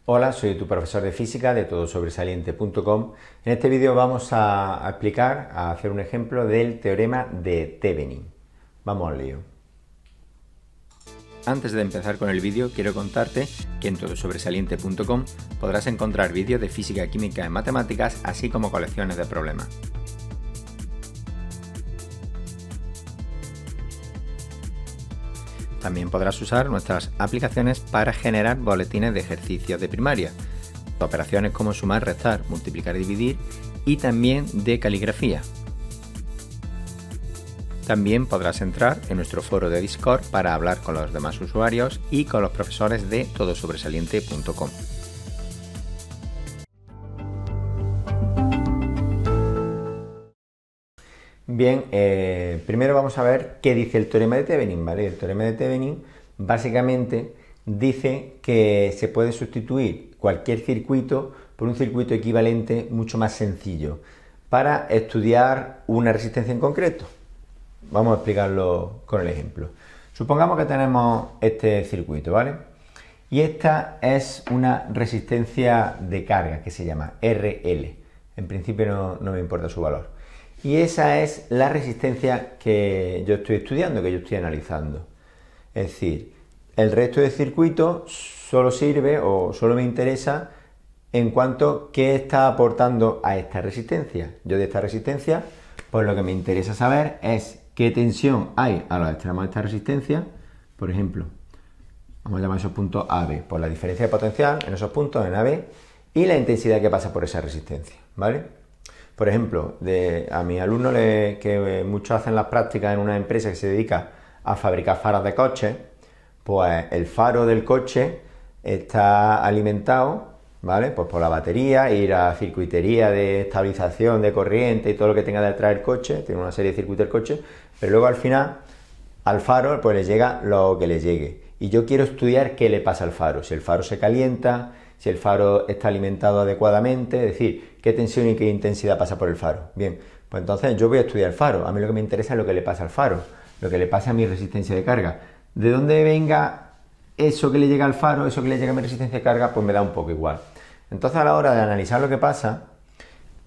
Hola, soy tu profesor de física de todosobresaliente.com. En este vídeo vamos a hacer un ejemplo del teorema de Thevenin. Vamos al lío. Antes de empezar con el vídeo, quiero contarte que en todosobresaliente.com podrás encontrar vídeos de física, química y matemáticas, así como colecciones de problemas. También podrás usar nuestras aplicaciones para generar boletines de ejercicios de primaria, operaciones como sumar, restar, multiplicar y dividir, y también de caligrafía. También podrás entrar en nuestro foro de Discord para hablar con los demás usuarios y con los profesores de todosobresaliente.com. Bien, primero vamos a ver qué dice el teorema de Thevenin, ¿vale? El teorema de Thevenin básicamente dice que se puede sustituir cualquier circuito por un circuito equivalente mucho más sencillo para estudiar una resistencia en concreto. Vamos a explicarlo con el ejemplo. Supongamos que tenemos este circuito, ¿vale? Y esta es una resistencia de carga que se llama RL. En principio no me importa su valor. Y esa es la resistencia que yo estoy estudiando, que yo estoy analizando. Es decir, el resto del circuito solo sirve o solo me interesa en cuanto a qué está aportando a esta resistencia. Yo de esta resistencia, pues lo que me interesa saber es qué tensión hay a los extremos de esta resistencia. Por ejemplo, vamos a llamar esos puntos AB, por la diferencia de potencial en esos puntos, en AB, y la intensidad que pasa por esa resistencia, ¿vale? Por ejemplo, a mis alumnos que muchos hacen las prácticas en una empresa que se dedica a fabricar faros de coches, pues el faro del coche está alimentado, ¿vale? Pues por la batería y la circuitería de estabilización de corriente y todo lo que tenga detrás del coche, tiene una serie de circuitos del coche, pero luego al final al faro pues le llega lo que le llegue. Y yo quiero estudiar qué le pasa al faro, si el faro se calienta, si el faro está alimentado adecuadamente, es decir, qué tensión y qué intensidad pasa por el faro. Bien, pues entonces yo voy a estudiar el faro. A mí lo que me interesa es lo que le pasa al faro, lo que le pasa a mi resistencia de carga. De dónde venga eso que le llega al faro, eso que le llega a mi resistencia de carga, pues me da un poco igual. Entonces a la hora de analizar lo que pasa,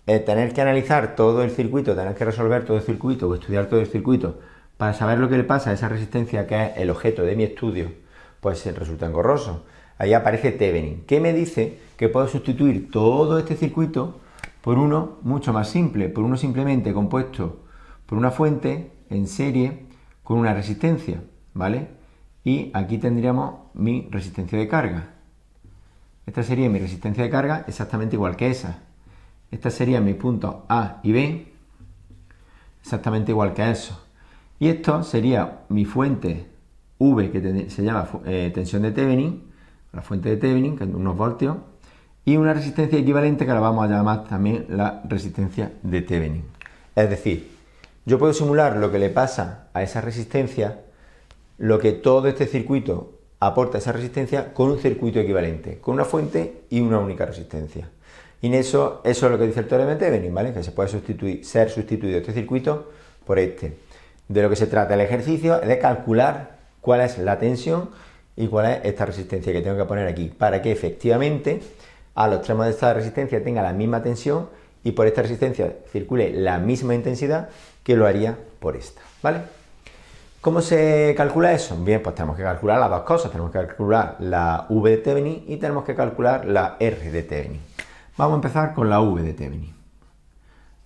tener que analizar todo el circuito, tener que resolver todo el circuito o estudiar todo el circuito para saber lo que le pasa a esa resistencia que es el objeto de mi estudio, pues resulta engorroso. Ahí aparece Thevenin, que me dice que puedo sustituir todo este circuito por uno mucho más simple, por uno simplemente compuesto por una fuente en serie con una resistencia, ¿vale? Y aquí tendríamos mi resistencia de carga. Esta sería mi resistencia de carga exactamente igual que esa. Esta sería mis puntos A y B, exactamente igual que eso. Y esto sería mi fuente V, que se llama tensión de Thevenin, la fuente de Thevenin, que es unos voltios, y una resistencia equivalente que la vamos a llamar también la resistencia de Thevenin. Es decir, yo puedo simular lo que le pasa a esa resistencia, lo que todo este circuito aporta a esa resistencia con un circuito equivalente, con una fuente y una única resistencia. Y en eso es lo que dice el teorema de Thevenin, ¿vale? Que se puede ser sustituido este circuito por este. De lo que se trata el ejercicio es de calcular cuál es la tensión y cuál es esta resistencia que tengo que poner aquí, para que efectivamente a los extremos de esta resistencia tenga la misma tensión y por esta resistencia circule la misma intensidad que lo haría por esta, ¿vale? ¿Cómo se calcula eso? Bien, pues tenemos que calcular las dos cosas, tenemos que calcular la V de Thevenin y tenemos que calcular la R de Thevenin. Vamos a empezar con la V de Thevenin,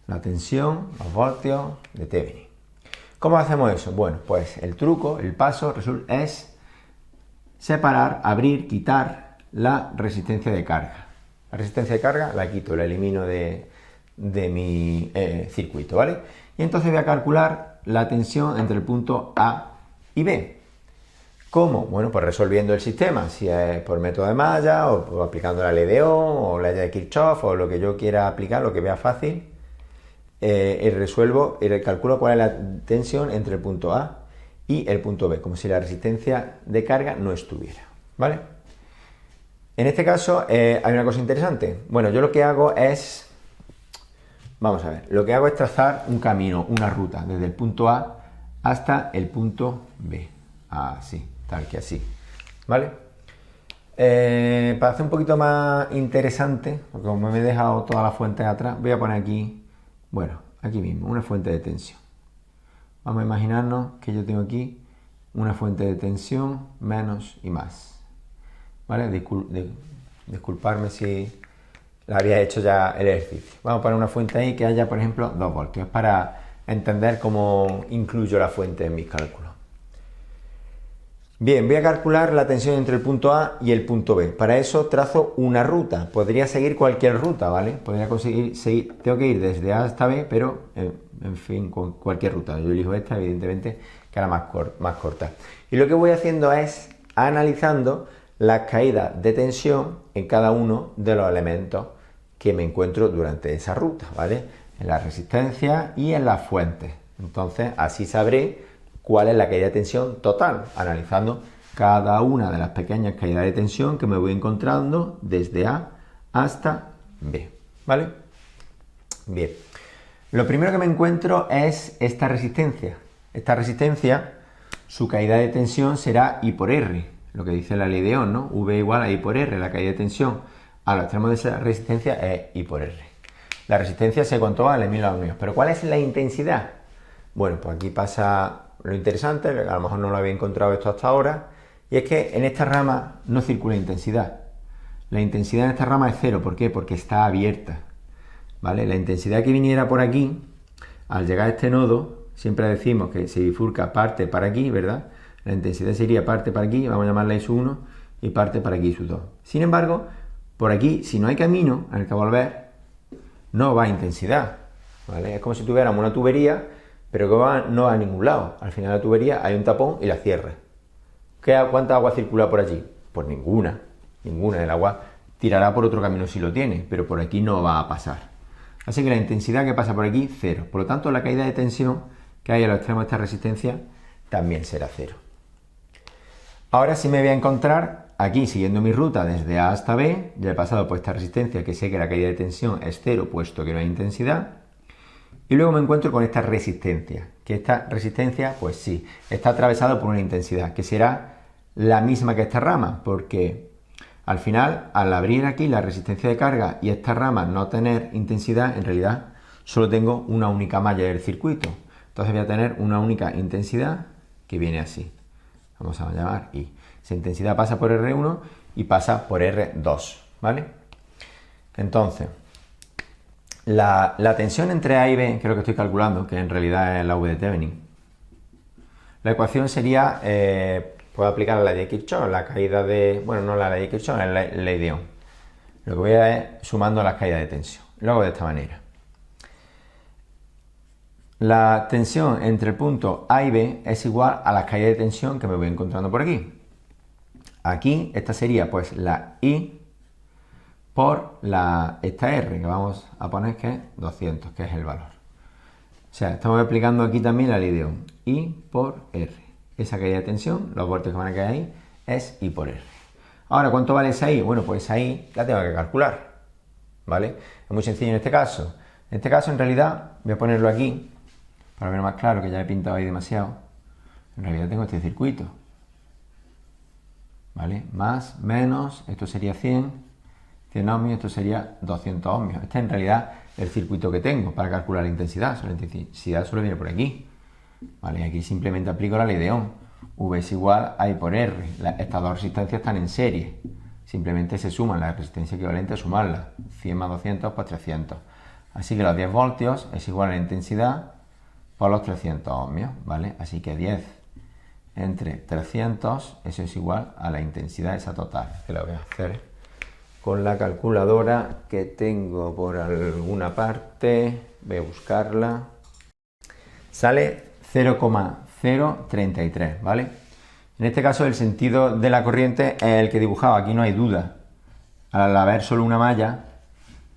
la tensión, los voltios de Thevenin. ¿Cómo hacemos eso? Bueno, pues el truco, el paso es separar, abrir, quitar la resistencia de carga. La resistencia de carga la quito, la elimino de mi circuito, ¿vale? Y entonces voy a calcular la tensión entre el punto A y B. ¿Cómo? Bueno, pues resolviendo el sistema, si es por método de malla o aplicando la ley de Ohm o la ley de Kirchhoff o lo que yo quiera aplicar, lo que vea fácil, resuelvo y calculo cuál es la tensión entre el punto A y el punto B, como si la resistencia de carga no estuviera, ¿vale? En este caso hay una cosa interesante. Bueno, yo lo que hago es, vamos a ver, lo que hago es trazar un camino, una ruta, desde el punto A hasta el punto B, así, tal que así, ¿vale? Para hacer un poquito más interesante, porque como me he dejado todas las fuentes atrás, voy a poner aquí, bueno, aquí mismo, una fuente de tensión. Vamos a imaginarnos que yo tengo aquí una fuente de tensión, menos y más. ¿Vale? Disculparme si la había hecho ya el ejercicio. Vamos a poner una fuente ahí que haya, por ejemplo, 2 voltios, para entender cómo incluyo la fuente en mis cálculos. Bien, voy a calcular la tensión entre el punto A y el punto B. Para eso trazo una ruta. Podría seguir cualquier ruta, ¿vale? Podría seguir, tengo que ir desde A hasta B, pero, en fin, con cualquier ruta. Yo elijo esta, evidentemente, que era más corta. Y lo que voy haciendo es analizando las caídas de tensión en cada uno de los elementos que me encuentro durante esa ruta, ¿vale? En la resistencia y en las fuentes. Entonces, así sabré cuál es la caída de tensión total, analizando cada una de las pequeñas caídas de tensión que me voy encontrando desde A hasta B, ¿vale? Bien, lo primero que me encuentro es esta resistencia. Esta resistencia, su caída de tensión será I por R, lo que dice la ley de Ohm, ¿no? V igual a I por R, la caída de tensión a los extremos de esa resistencia es I por R. La resistencia sé cuánto vale, 1000 ohmios, pero ¿cuál es la intensidad? Bueno, pues aquí pasa lo interesante, a lo mejor no lo había encontrado esto hasta ahora, y es que en esta rama no circula intensidad. La intensidad en esta rama es cero, ¿por qué? Porque está abierta, ¿vale? La intensidad que viniera por aquí, al llegar a este nodo, siempre decimos que se bifurca parte para aquí, ¿verdad? La intensidad sería parte para aquí, vamos a llamarla I1, y parte para aquí I2. Sin embargo, por aquí, si no hay camino en el que volver, no va intensidad, ¿vale? Es como si tuviéramos una tubería, pero que no va a ningún lado. Al final de la tubería hay un tapón y la cierra. ¿Cuánta agua circula por allí? Pues ninguna. Ninguna. El agua tirará por otro camino si lo tiene, pero por aquí no va a pasar. Así que la intensidad que pasa por aquí, cero. Por lo tanto, la caída de tensión que hay a los extremos de esta resistencia también será cero. Ahora sí me voy a encontrar aquí, siguiendo mi ruta desde A hasta B, ya he pasado por esta resistencia que sé que la caída de tensión es cero, puesto que no hay intensidad. Y luego me encuentro con esta resistencia, que esta resistencia, pues sí, está atravesada por una intensidad, que será la misma que esta rama, porque al final, al abrir aquí la resistencia de carga y esta rama no tener intensidad, en realidad solo tengo una única malla del circuito. Entonces voy a tener una única intensidad que viene así. Vamos a llamar I. Esa intensidad pasa por R1 y pasa por R2, ¿vale? Entonces, la tensión entre A y B, que es lo que estoy calculando, que en realidad es la V de Thevenin, la ecuación sería, puedo aplicar la ley de Kirchhoff, la caída de, bueno, no la ley de Kirchhoff, es la ley de Ohm. Lo que voy a es sumando las caídas de tensión. Lo hago de esta manera. La tensión entre el punto A y B es igual a las caídas de tensión que me voy encontrando por aquí. Aquí, esta sería pues la I por esta R, que vamos a poner que es 200, que es el valor. O sea, estamos aplicando aquí también la ley de Ohm. I por R. Esa caída de tensión, los voltios que van a caer ahí, es I por R. Ahora, ¿cuánto vale esa I? Bueno, pues esa I la tengo que calcular, ¿vale? Es muy sencillo en este caso. En este caso, en realidad, voy a ponerlo aquí, para ver más claro, que ya he pintado ahí demasiado. En realidad tengo este circuito, ¿vale? Más, menos, esto sería 100 ohmios, esto sería 200 ohmios. Este es en realidad el circuito que tengo para calcular la intensidad. La intensidad solo viene por aquí, ¿vale? Aquí simplemente aplico la ley de Ohm. V es igual a I por R. Estas dos resistencias están en serie. Simplemente se suman, la resistencia equivalente a sumarlas. 100 más 200, pues 300. Así que los 10 voltios es igual a la intensidad por los 300 ohmios, ¿vale? Así que 10 entre 300, eso es igual a la intensidad esa total, que la voy a hacer con la calculadora que tengo por alguna parte. Voy a buscarla. Sale 0,033, ¿vale? En este caso el sentido de la corriente es el que he dibujado, aquí no hay duda. Al haber solo una malla,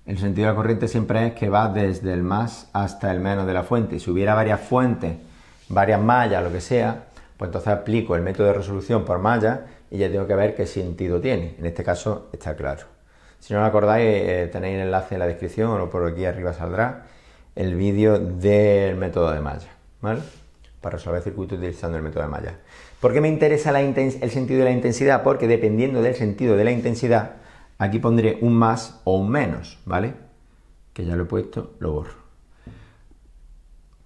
el sentido de la corriente siempre es que va desde el más hasta el menos de la fuente. Si hubiera varias fuentes, varias mallas, lo que sea, pues entonces aplico el método de resolución por malla y ya tengo que ver qué sentido tiene. En este caso está claro. Si no lo acordáis, tenéis el enlace en la descripción o por aquí arriba saldrá el vídeo del método de malla, ¿vale? para resolver el circuito utilizando el método de malla. ¿Por qué me interesa el sentido de la intensidad? Porque dependiendo del sentido de la intensidad, aquí pondré un más o un menos, ¿vale? Que ya lo he puesto, lo borro.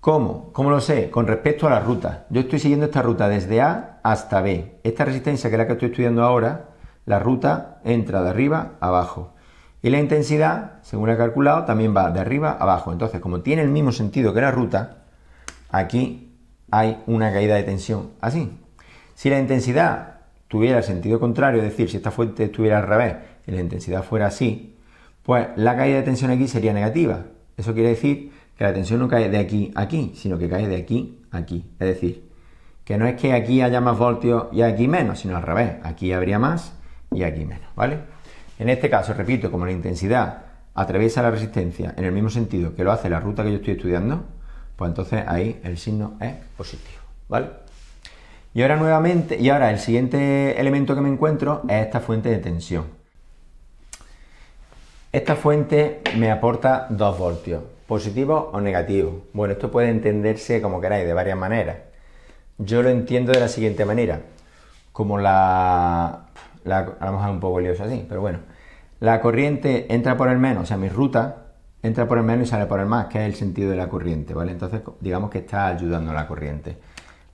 ¿Cómo? ¿Cómo lo sé? Con respecto a la ruta. Yo estoy siguiendo esta ruta desde A hasta B. Esta resistencia, que es la que estoy estudiando ahora, la ruta entra de arriba a abajo. Y la intensidad, según he calculado, también va de arriba a abajo. Entonces, como tiene el mismo sentido que la ruta, aquí hay una caída de tensión, así. Si la intensidad tuviera el sentido contrario, es decir, si esta fuente estuviera al revés y la intensidad fuera así, pues la caída de tensión aquí sería negativa. Eso quiere decir que la tensión no cae de aquí a aquí, sino que cae de aquí a aquí. Es decir, que no es que aquí haya más voltios y aquí menos, sino al revés. Aquí habría más y aquí menos, ¿vale? En este caso, repito, como la intensidad atraviesa la resistencia en el mismo sentido que lo hace la ruta que yo estoy estudiando, pues entonces ahí el signo es positivo, ¿vale? Y ahora el siguiente elemento que me encuentro es esta fuente de tensión. Esta fuente me aporta 2 voltios, positivos o negativos. Bueno, esto puede entenderse como queráis, de varias maneras. Yo lo entiendo de la siguiente manera, como a lo mejor es un poco lioso así, pero bueno, la corriente entra por el menos, o sea, mi ruta entra por el menos y sale por el más, que es el sentido de la corriente, ¿vale? Entonces, digamos que está ayudando a la corriente.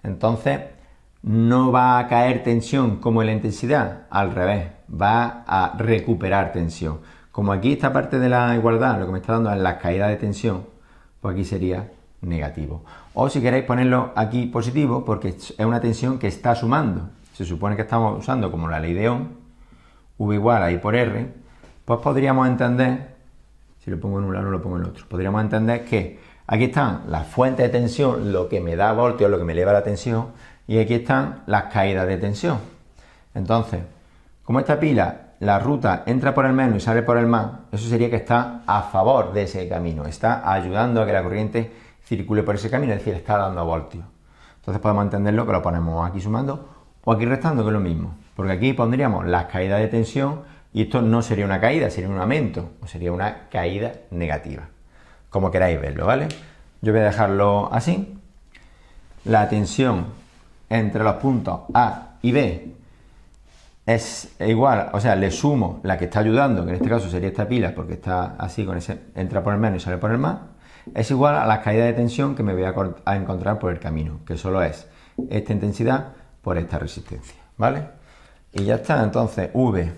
Entonces, no va a caer tensión como en la intensidad, al revés, va a recuperar tensión. Como aquí esta parte de la igualdad lo que me está dando es la caída de tensión, pues aquí sería negativo. O si queréis ponerlo aquí positivo, porque es una tensión que está sumando. Se supone que estamos usando como la ley de Ohm, V igual a I por R, pues podríamos entender, si lo pongo en un lado no lo pongo en el otro, podríamos entender que aquí están las fuentes de tensión, lo que me da voltios, lo que me eleva la tensión, y aquí están las caídas de tensión. Entonces, como esta pila, la ruta entra por el menos y sale por el más, eso sería que está a favor de ese camino, está ayudando a que la corriente circule por ese camino, es decir, está dando voltios. Entonces podemos entenderlo que lo ponemos aquí sumando o aquí restando, que es lo mismo, porque aquí pondríamos las caídas de tensión y esto no sería una caída, sería un aumento, o sería una caída negativa, como queráis verlo, ¿vale? Yo voy a dejarlo así. La tensión entre los puntos A y B es igual, o sea, le sumo la que está ayudando, que en este caso sería esta pila, porque está así, con ese entra por el menos y sale por el más, es igual a las caídas de tensión que me voy a encontrar por el camino, que solo es esta intensidad por esta resistencia, ¿vale? Y ya está, entonces V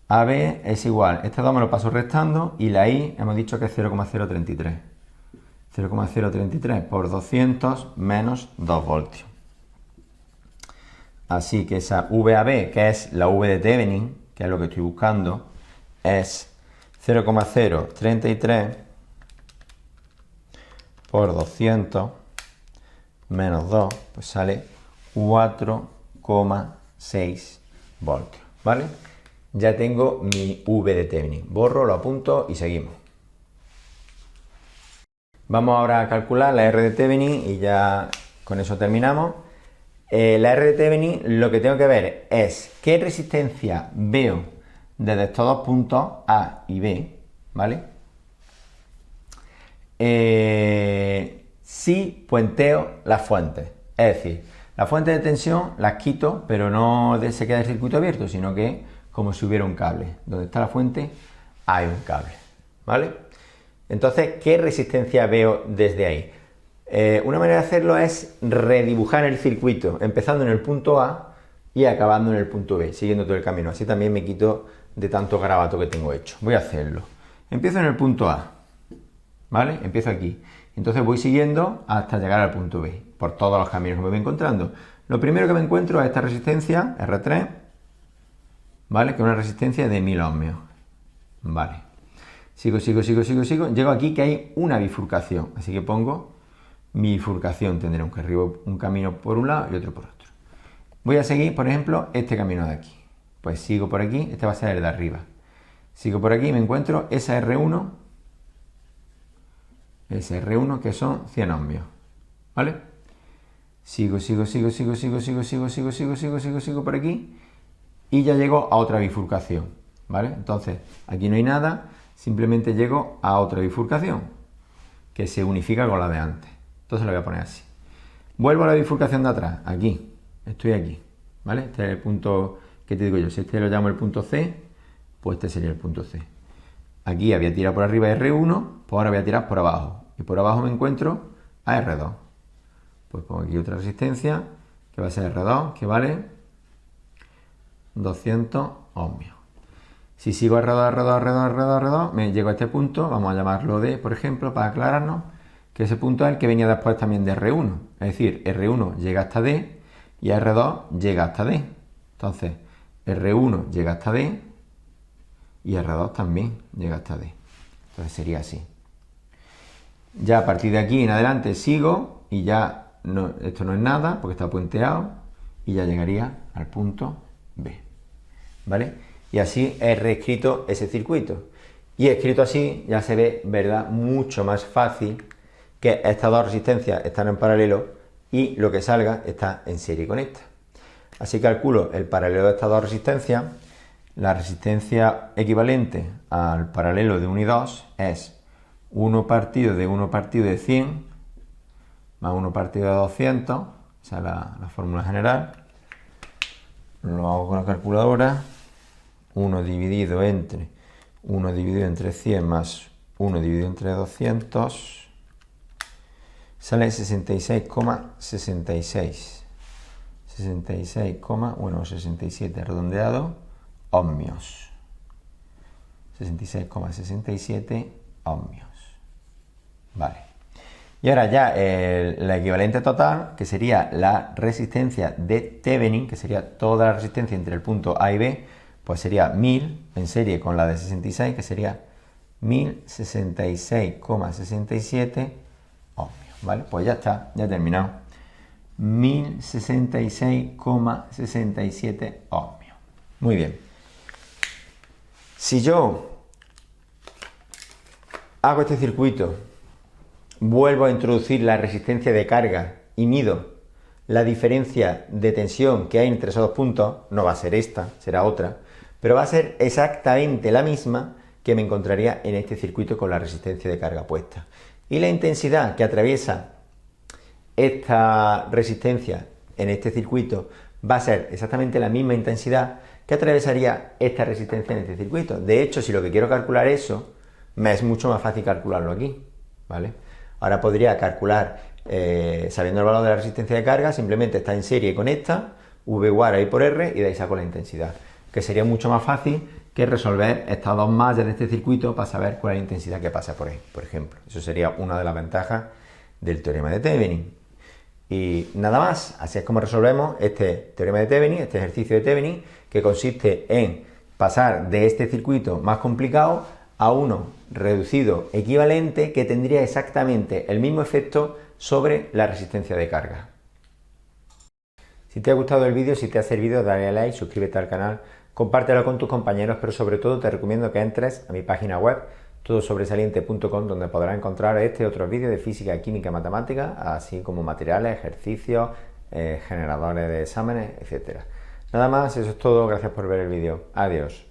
a B es igual, este 2 me lo paso restando y la I hemos dicho que es 0,033. 0,033 por 200 menos 2 voltios. Así que esa VAB, que es la V de Thevenin, que es lo que estoy buscando, es 0,033 por 200 menos 2, pues sale 4,6 voltios, ¿vale? Ya tengo mi V de Thevenin. Borro, lo apunto y seguimos. Vamos ahora a calcular la R de Thevenin y ya con eso terminamos. La R de Thevenin, lo que tengo que ver es qué resistencia veo desde estos dos puntos A y B, ¿vale? Si puenteo las fuentes, es decir, las fuentes de tensión las quito, pero no se queda el circuito abierto, sino que como si hubiera un cable. Donde está la fuente hay un cable, ¿vale? Entonces, ¿qué resistencia veo desde ahí? Una manera de hacerlo es redibujar el circuito, empezando en el punto A y acabando en el punto B, siguiendo todo el camino. Así también me quito de tanto garabato que tengo hecho. Voy a hacerlo. Empiezo en el punto A, ¿vale? Empiezo aquí. Entonces voy siguiendo hasta llegar al punto B, por todos los caminos que me voy encontrando. Lo primero que me encuentro es esta resistencia, R3, ¿vale? Que es una resistencia de 1000 ohmios, ¿vale? Sigo. Llego aquí que hay una bifurcación, así que pongo mi bifurcación. Tendré un camino por un lado y otro por otro. Voy a seguir, por ejemplo, este camino de aquí. Pues sigo por aquí, este va a ser el de arriba. Sigo por aquí y me encuentro esa R1, que son 100 ohmios, ¿vale? Sigo por aquí y ya llego a otra bifurcación, ¿vale? Entonces, aquí no hay nada, simplemente llego a otra bifurcación que se unifica con la de antes. Entonces lo voy a poner así. Vuelvo a la bifurcación de atrás, aquí, estoy aquí, ¿vale? Este es el punto que te digo yo, si este lo llamo el punto C, pues este sería el punto C. Aquí había tirado por arriba R1, pues ahora voy a tirar por abajo, y por abajo me encuentro a R2. Pues pongo aquí otra resistencia, que va a ser R2, que vale 200 ohmios. Si sigo R2, me llego a este punto, vamos a llamarlo D, por ejemplo, para aclararnos, que ese punto es el que venía después también de R1. Es decir, R1 llega hasta D y R2 llega hasta D. Entonces, R1 llega hasta D y R2 también llega hasta D. Entonces sería así. Ya a partir de aquí en adelante sigo y ya no, esto no es nada porque está puenteado y ya llegaría al punto B. ¿Vale? Y así he reescrito ese circuito. Y escrito así ya se ve, ¿verdad?, mucho más fácil que estas dos resistencias están en paralelo y lo que salga está en serie con esta. Así calculo el paralelo de estas dos resistencias. La resistencia equivalente al paralelo de 1 y 2 es 1 partido de 1 partido de 100 más 1 partido de 200, esa es la fórmula general. Lo hago con la calculadora. 1 dividido entre 100 más 1 dividido entre 200 sale 66,66. 67 redondeado ohmios. 66,67 ohmios. Vale. Y ahora ya la equivalente total, que sería la resistencia de Thevenin, que sería toda la resistencia entre el punto A y B, pues sería 1000 en serie con la de 66, que sería 1066,67 ohmios. ¿Vale? Pues ya está, ya he terminado. 1066,67 ohmios. Muy bien. Si yo hago este circuito, vuelvo a introducir la resistencia de carga y mido la diferencia de tensión que hay entre esos dos puntos, no va a ser esta, será otra, pero va a ser exactamente la misma que me encontraría en este circuito con la resistencia de carga puesta. Y la intensidad que atraviesa esta resistencia en este circuito va a ser exactamente la misma intensidad que atravesaría esta resistencia en este circuito. De hecho, si lo que quiero calcular eso, me es mucho más fácil calcularlo aquí, ¿vale? Ahora podría calcular, sabiendo el valor de la resistencia de carga, simplemente está en serie con esta, V igual a I por R, y de ahí saco la intensidad, que sería mucho más fácil que resolver estas dos mallas de este circuito para saber cuál es la intensidad que pasa por ahí, por ejemplo. Eso sería una de las ventajas del teorema de Thevenin. Y nada más, así es como resolvemos este teorema de Thevenin, este ejercicio de Thevenin, que consiste en pasar de este circuito más complicado a uno reducido equivalente que tendría exactamente el mismo efecto sobre la resistencia de carga. Si te ha gustado el vídeo, si te ha servido, dale a like, suscríbete al canal, compártelo con tus compañeros, pero sobre todo te recomiendo que entres a mi página web todosobresaliente.com, donde podrás encontrar este y otros vídeos de física, química, matemática, así como materiales, ejercicios, generadores de exámenes, etc. Nada más, eso es todo, gracias por ver el vídeo. Adiós.